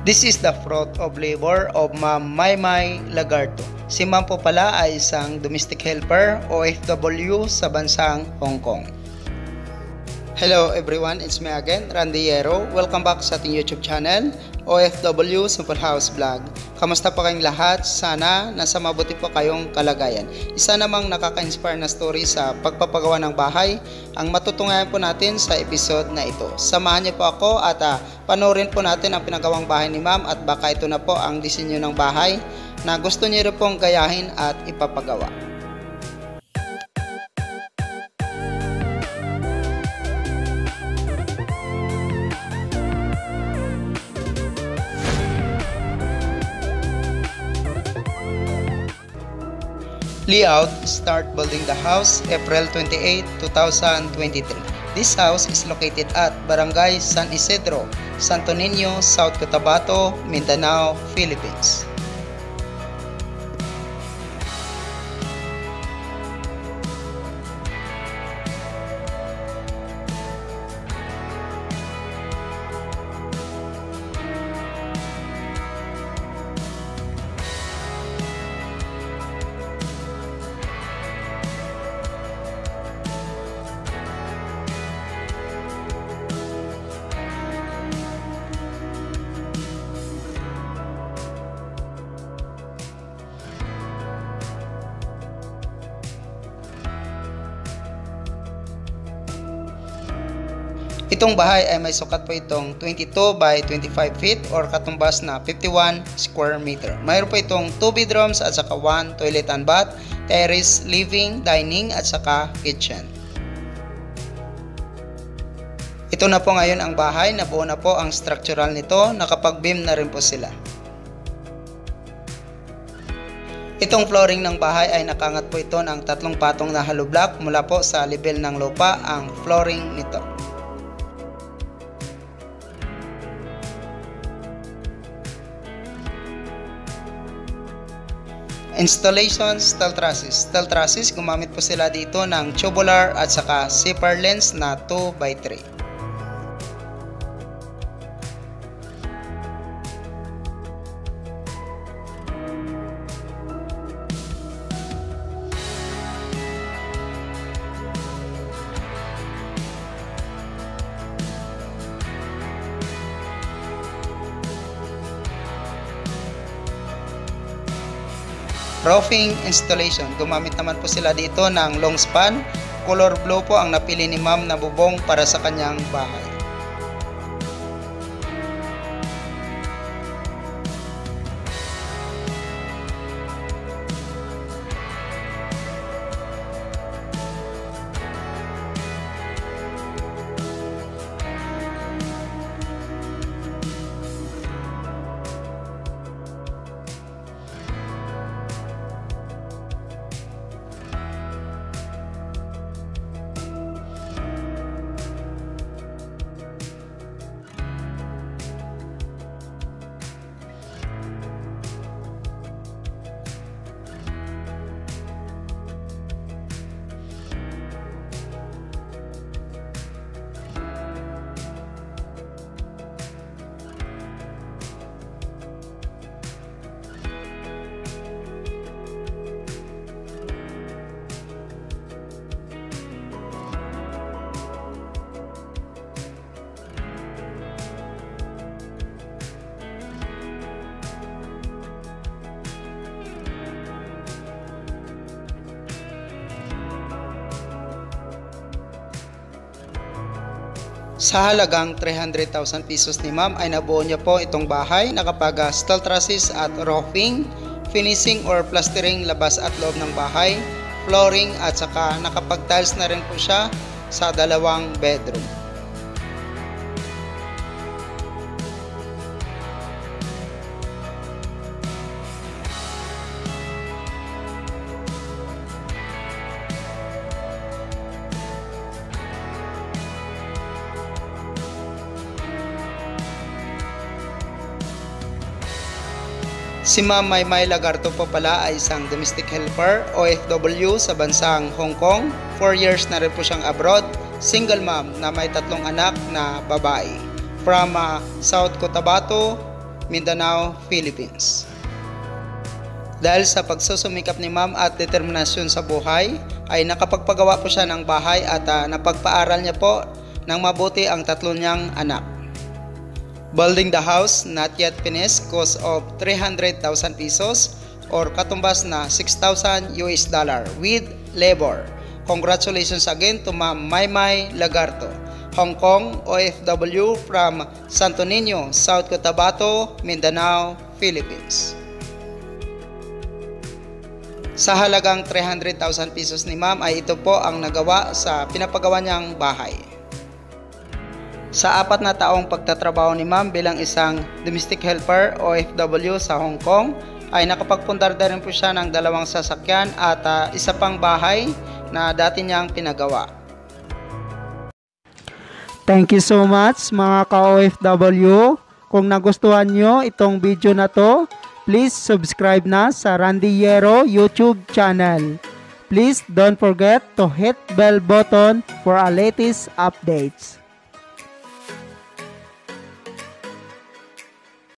This is the fruit of labor of Ma'am Maymay Lagarto. Si Ma'am po pala ay isang domestic helper OFW sa bansang Hong Kong. Hello everyone, it's me again, Randy Yero. Welcome back sa ating YouTube channel, OFW Simple House Vlog. Kamusta po kayong lahat? Sana nasa mabuti po kayong kalagayan. Isa namang nakaka-inspire na story sa pagpapagawa ng bahay ang matutungayan po natin sa episode na ito. Samahan niyo po ako at panoorin po natin ang pinagawang bahay ni Ma'am at baka ito na po ang disenyo ng bahay na gusto niyo rin pong gayahin at ipapagawa. Layout: start building the house April 28, 2023. This house is located at Barangay San Isidro, Santo Niño, South Cotabato, Mindanao, Philippines. Itong bahay ay may sukat po itong 22 by 25 feet or katumbas na 51 square meter. Mayroon po itong 2 bedrooms at saka 1 toilet and bath, terrace, living, dining at saka kitchen. Ito na po ngayon ang bahay, nabuo na po ang structural nito, nakapag-beam na rin po sila. Itong flooring ng bahay ay nakangat po ito ng 3 patong na hollow block mula po sa level ng lupa ang flooring nito. Installation: steel trusses. Steel trusses, gumamit po sila dito ng tubular at saka zipper lens na 2x3. Roofing installation, gumamit naman po sila dito ng long span. Color blue po ang napili ni Ma'am na bubong para sa kanyang bahay. Sa halagang 300,000 pesos ni Ma'am ay nabuo niya po itong bahay na kapag steel trusses at roofing, finishing or plastering labas at loob ng bahay, flooring at saka nakapag-tiles na rin po siya sa 2 bedroom. Si Ma'am Maymay Lagarto po pala ay isang domestic helper OFW sa bansang Hong Kong. 4 years na rin po siyang abroad. Single mom na may 3 anak na babae. From South Cotabato, Mindanao, Philippines. Dahil sa pagsusumikap ni ma'am at determinasyon sa buhay, ay nakapagpagawa po siya ng bahay at napagpaaral niya po ng mabuti ang tatlo niyang anak. Building the house not yet finished cost of 300,000 pesos or katumbas na 6,000 US dollar with labor. Congratulations again to Ma'am Maymay Lagarto, Hong Kong OFW from Santo Niño, South Cotabato, Mindanao, Philippines. Sa halagang 300,000 pesos ni ma'am ay ito po ang nagawa sa pinapagawa niyang bahay. Sa 4 na taong pagtatrabaho ni ma'am bilang isang domestic helper OFW sa Hong Kong ay nakapagpundar na rin po siya ng 2 sasakyan at isa pang bahay na dati niyang pinagawa. Thank you so much mga ka-OFW. Kung nagustuhan nyo itong video na to, please subscribe na sa Randy Yero YouTube channel. Please don't forget to hit bell button for our latest updates.